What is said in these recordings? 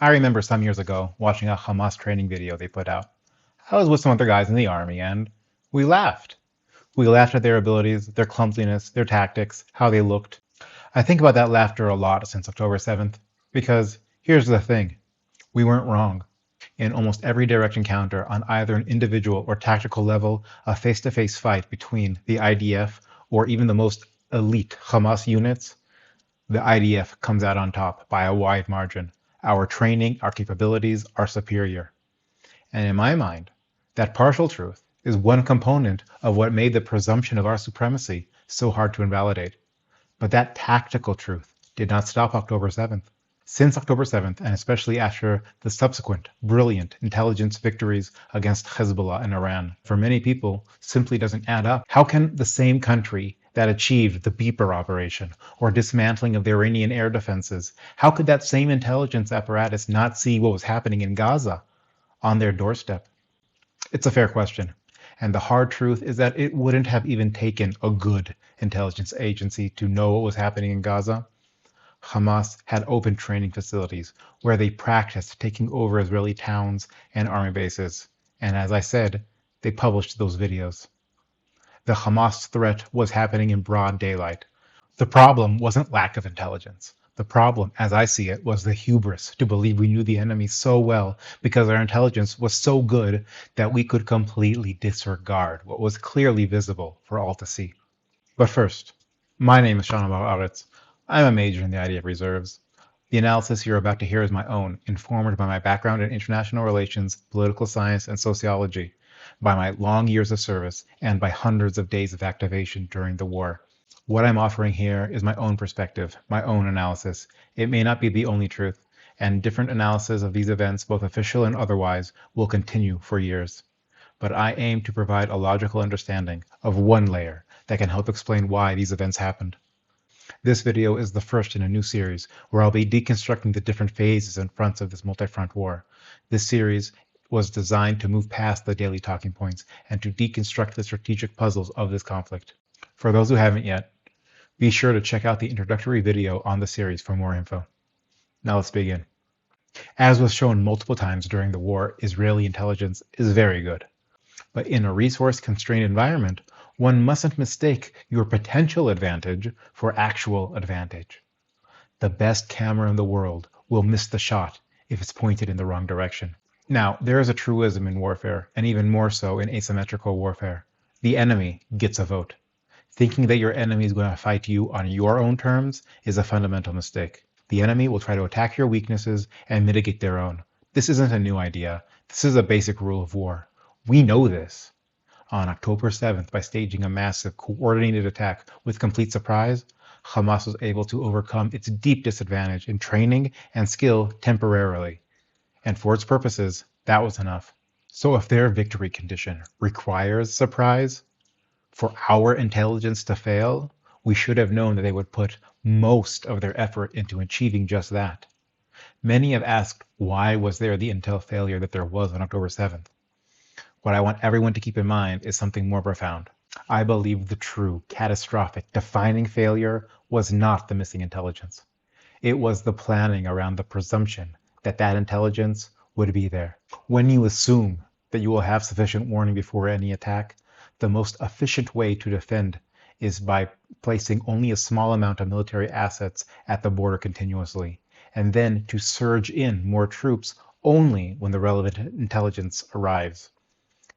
I remember some years ago watching a Hamas training video they put out. I was with some other guys in the army and we laughed. We laughed at their abilities, their clumsiness, their tactics, how they looked. I think about that laughter a lot since October 7th, because here's the thing, we weren't wrong. In almost every direct encounter on either an individual or tactical level, a face-to-face fight between the IDF or even the most elite Hamas units, the IDF comes out on top by a wide margin. Our training, our capabilities are superior. And in my mind, that partial truth is one component of what made the presumption of our supremacy so hard to invalidate. But that tactical truth did not stop October 7th. Since October 7th, and especially after the subsequent brilliant intelligence victories against Hezbollah and Iran, for many people simply doesn't add up. How can the same country that achieved the Beeper operation or dismantling of the Iranian air defenses, how could that same intelligence apparatus not see what was happening in Gaza on their doorstep? It's a fair question. And the hard truth is that it wouldn't have even taken a good intelligence agency to know what was happening in Gaza. Hamas had open training facilities where they practiced taking over Israeli towns and army bases. And as I said, they published those videos. The Hamas threat was happening in broad daylight. The problem wasn't lack of intelligence. The problem, as I see it, was the hubris to believe we knew the enemy so well because our intelligence was so good that we could completely disregard what was clearly visible for all to see. But first, my name is Shana Bar-Aretz. I'm a major in the idea of reserves. The analysis you're about to hear is my own, informed by my background in international relations, political science, and sociology, by my long years of service, and by hundreds of days of activation during the war. What I'm offering here is my own perspective, my own analysis. It may not be the only truth, and different analysis of these events, both official and otherwise, will continue for years. But I aim to provide a logical understanding of one layer that can help explain why these events happened. This video is the first in a new series where I'll be deconstructing the different phases and fronts of this multi-front war. This series was designed to move past the daily talking points and to deconstruct the strategic puzzles of this conflict. For those who haven't yet, be sure to check out the introductory video on the series for more info. Now let's begin. As was shown multiple times during the war, Israeli intelligence is very good. But in a resource-constrained environment, one mustn't mistake your potential advantage for actual advantage. The best camera in the world will miss the shot if it's pointed in the wrong direction. Now, there is a truism in warfare, and even more so in asymmetrical warfare. The enemy gets a vote. Thinking that your enemy is going to fight you on your own terms is a fundamental mistake. The enemy will try to attack your weaknesses and mitigate their own. This isn't a new idea. This is a basic rule of war. We know this. On October 7th, by staging a massive coordinated attack with complete surprise, Hamas was able to overcome its deep disadvantage in training and skill temporarily. And for its purposes, that was enough. So if their victory condition requires surprise, for our intelligence to fail, we should have known that they would put most of their effort into achieving just that. Many have asked, why was there the intel failure that there was on October 7th? What I want everyone to keep in mind is something more profound. I believe the true, catastrophic, defining failure was not the missing intelligence. It was the planning around the presumption that that intelligence would be there. When you assume that you will have sufficient warning before any attack, the most efficient way to defend is by placing only a small amount of military assets at the border continuously, and then to surge in more troops only when the relevant intelligence arrives.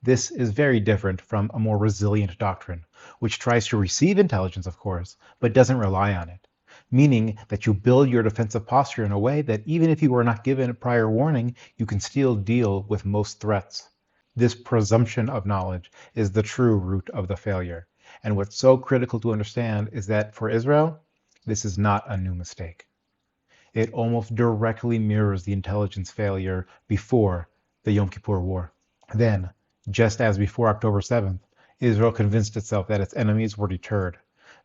This is very different from a more resilient doctrine, which tries to receive intelligence, of course, but doesn't rely on it, meaning that you build your defensive posture in a way that even if you are not given a prior warning, you can still deal with most threats. This presumption of knowledge is the true root of the failure. And what's so critical to understand is that for Israel, this is not a new mistake. It almost directly mirrors the intelligence failure before the Yom Kippur War. Then, just as before October 7th, Israel convinced itself that its enemies were deterred.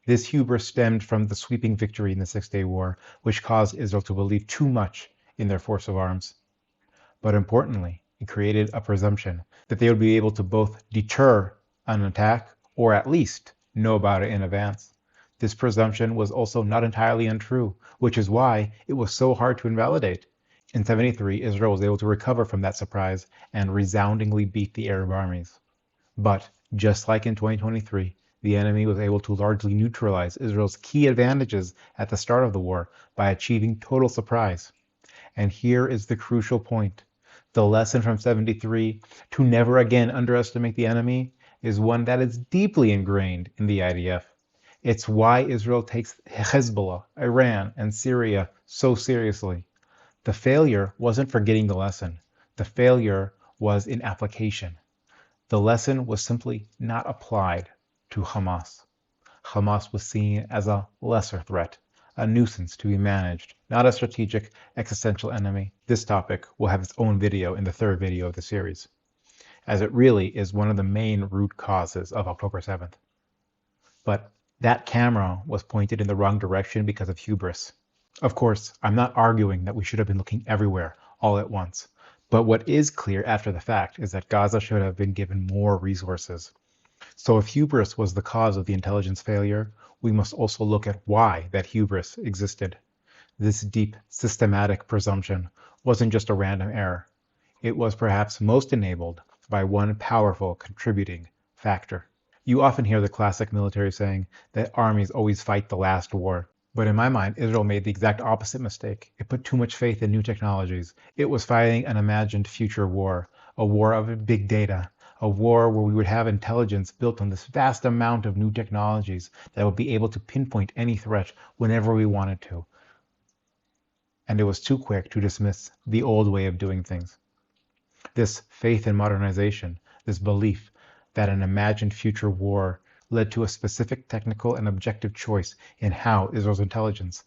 This hubris stemmed from the sweeping victory in the Six-Day War, which caused Israel to believe too much in their force of arms. But importantly, it created a presumption that they would be able to both deter an attack or at least know about it in advance. This presumption was also not entirely untrue, which is why it was so hard to invalidate. In 73, Israel was able to recover from that surprise and resoundingly beat the Arab armies. But, just like in 2023, the enemy was able to largely neutralize Israel's key advantages at the start of the war by achieving total surprise. And here is the crucial point. The lesson from 73 to never again underestimate the enemy is one that is deeply ingrained in the IDF. It's why Israel takes Hezbollah, Iran, and Syria so seriously. The failure wasn't forgetting the lesson. The failure was in application. The lesson was simply not applied to Hamas. Hamas was seen as a lesser threat, a nuisance to be managed, not a strategic, existential enemy. This topic will have its own video in the third video of the series, as it really is one of the main root causes of October 7th. But that camera was pointed in the wrong direction because of hubris. Of course, I'm not arguing that we should have been looking everywhere all at once. But what is clear after the fact is that Gaza should have been given more resources. So if hubris was the cause of the intelligence failure, we must also look at why that hubris existed. This deep, systematic presumption wasn't just a random error. It was perhaps most enabled by one powerful contributing factor. You often hear the classic military saying that armies always fight the last war. But in my mind, Israel made the exact opposite mistake. It put too much faith in new technologies. It was fighting an imagined future war, a war of big data, a war where we would have intelligence built on this vast amount of new technologies that would be able to pinpoint any threat whenever we wanted to. And it was too quick to dismiss the old way of doing things. This faith in modernization, this belief that an imagined future war led to a specific technical and objective choice in how Israel's intelligence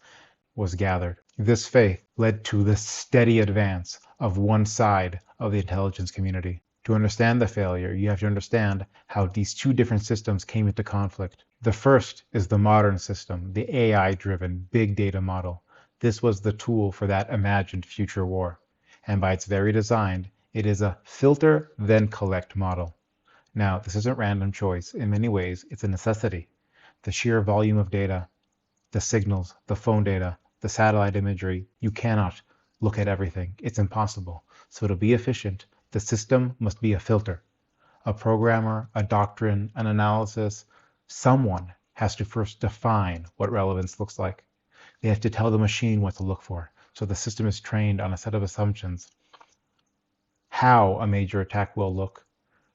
was gathered. This faith led to the steady advance of one side of the intelligence community. To understand the failure, you have to understand how these two different systems came into conflict. The first is the modern system, the AI-driven big data model. This was the tool for that imagined future war. And by its very design, it is a filter then collect model. Now, this isn't random choice. In many ways, it's a necessity. The sheer volume of data, the signals, the phone data, the satellite imagery, you cannot look at everything. It's impossible. So to be efficient, the system must be a filter. A programmer, a doctrine, an analysis, someone has to first define what relevance looks like. They have to tell the machine what to look for. So the system is trained on a set of assumptions. How a major attack will look,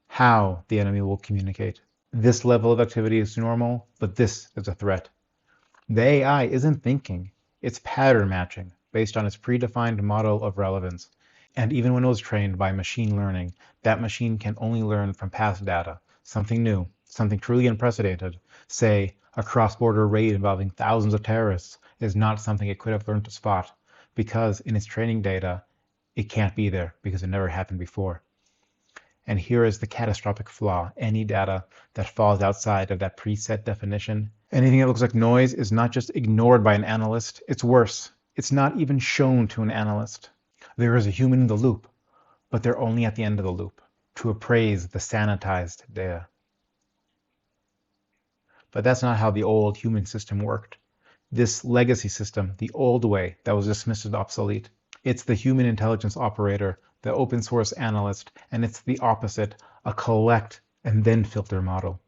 how the enemy will communicate. This level of activity is normal, but this is a threat. The AI isn't thinking, it's pattern matching based on its predefined model of relevance. And even when it was trained by machine learning, that machine can only learn from past data, something new, something truly unprecedented. Say, a cross-border raid involving thousands of terrorists is not something it could have learned to spot, because in its training data, it can't be there because it never happened before. And here is the catastrophic flaw. Any data that falls outside of that preset definition, anything that looks like noise, is not just ignored by an analyst, it's worse. It's not even shown to an analyst. There is a human in the loop, but they're only at the end of the loop to appraise the sanitized data. But that's not how the old human system worked. This legacy system, the old way that was dismissed as obsolete, it's the human intelligence operator, the open source analyst, and it's the opposite, a collect and then filter model.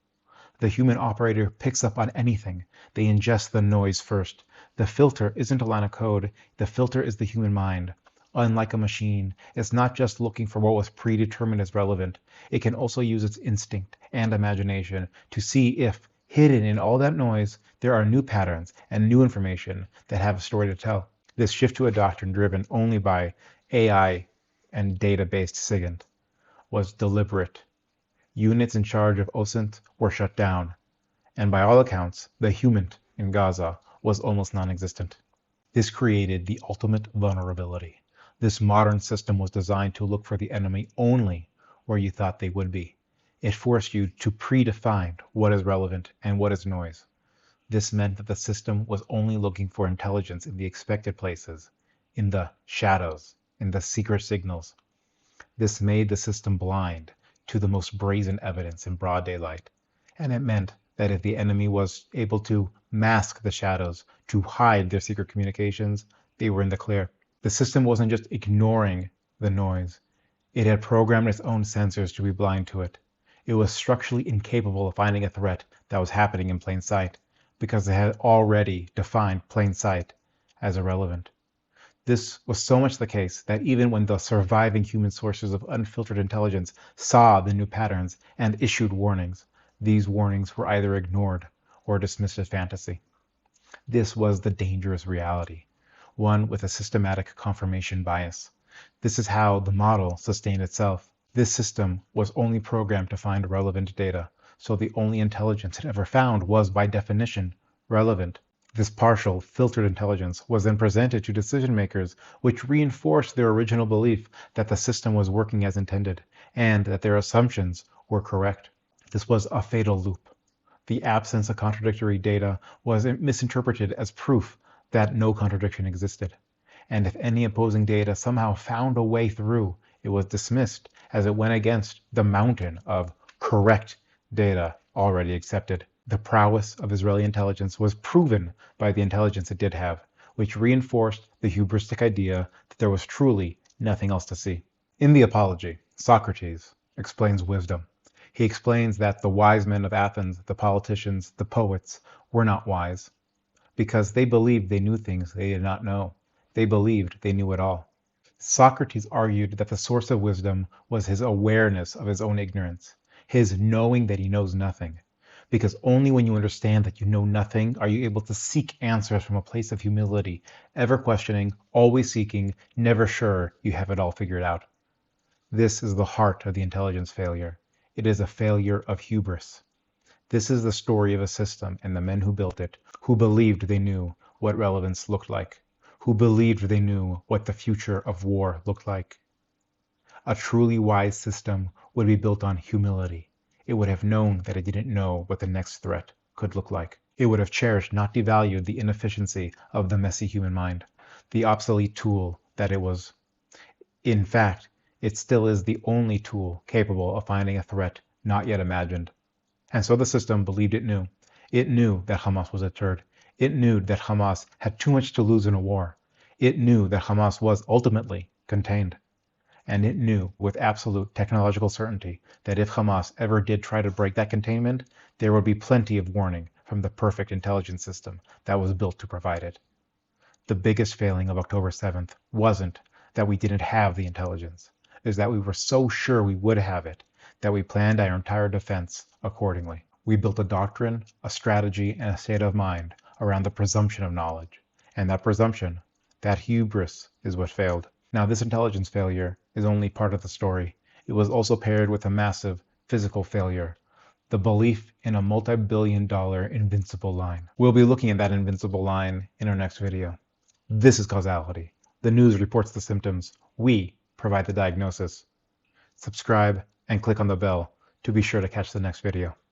The human operator picks up on anything. They ingest the noise first. The filter isn't a line of code. The filter is the human mind. Unlike a machine, it's not just looking for what was predetermined as relevant. It can also use its instinct and imagination to see if, hidden in all that noise, there are new patterns and new information that have a story to tell. This shift to a doctrine driven only by AI and data-based SIGINT was deliberate. Units in charge of OSINT were shut down, and by all accounts, the human in Gaza was almost non-existent. This created the ultimate vulnerability. This modern system was designed to look for the enemy only where you thought they would be. It forced you to predefine what is relevant and what is noise. This meant that the system was only looking for intelligence in the expected places, in the shadows, in the secret signals. This made the system blind to the most brazen evidence in broad daylight. And it meant that if the enemy was able to mask the shadows, to hide their secret communications, they were in the clear. The system wasn't just ignoring the noise. It had programmed its own sensors to be blind to it. It was structurally incapable of finding a threat that was happening in plain sight because it had already defined plain sight as irrelevant. This was so much the case that even when the surviving human sources of unfiltered intelligence saw the new patterns and issued warnings, these warnings were either ignored or dismissed as fantasy. This was the dangerous reality, one with a systematic confirmation bias. This is how the model sustained itself. This system was only programmed to find relevant data, so the only intelligence it ever found was, by definition, relevant. This partial, filtered intelligence was then presented to decision makers, which reinforced their original belief that the system was working as intended and that their assumptions were correct. This was a fatal loop. The absence of contradictory data was misinterpreted as proof that no contradiction existed. And if any opposing data somehow found a way through, it was dismissed as it went against the mountain of correct data already accepted. The prowess of Israeli intelligence was proven by the intelligence it did have, which reinforced the hubristic idea that there was truly nothing else to see. In the Apology, Socrates explains wisdom. He explains that the wise men of Athens, the politicians, the poets, were not wise because they believed they knew things they did not know. They believed they knew it all. Socrates argued that the source of wisdom was his awareness of his own ignorance, his knowing that he knows nothing. Because only when you understand that you know nothing are you able to seek answers from a place of humility, ever questioning, always seeking, never sure you have it all figured out. This is the heart of the intelligence failure. It is a failure of hubris. This is the story of a system and the men who built it, who believed they knew what relevance looked like, who believed they knew what the future of war looked like. A truly wise system would be built on humility. It would have known that it didn't know what the next threat could look like. It would have cherished, not devalued, the inefficiency of the messy human mind, the obsolete tool that it was. In fact, it still is the only tool capable of finding a threat not yet imagined. And so the system believed it knew. It knew that Hamas was deterred. It knew that Hamas had too much to lose in a war. It knew that Hamas was ultimately contained. And it knew with absolute technological certainty that if Hamas ever did try to break that containment, there would be plenty of warning from the perfect intelligence system that was built to provide it. The biggest failing of October 7th wasn't that we didn't have the intelligence. It was that we were so sure we would have it that we planned our entire defense accordingly. We built a doctrine, a strategy, and a state of mind around the presumption of knowledge. And that presumption, that hubris, is what failed. Now, this intelligence failure is only part of the story. It was also paired with a massive physical failure, the belief in a multi-billion-dollar invincible line. We'll be looking at that invincible line in our next video. This is causality. The news reports the symptoms. We provide the diagnosis. Subscribe and click on the bell to be sure to catch the next video.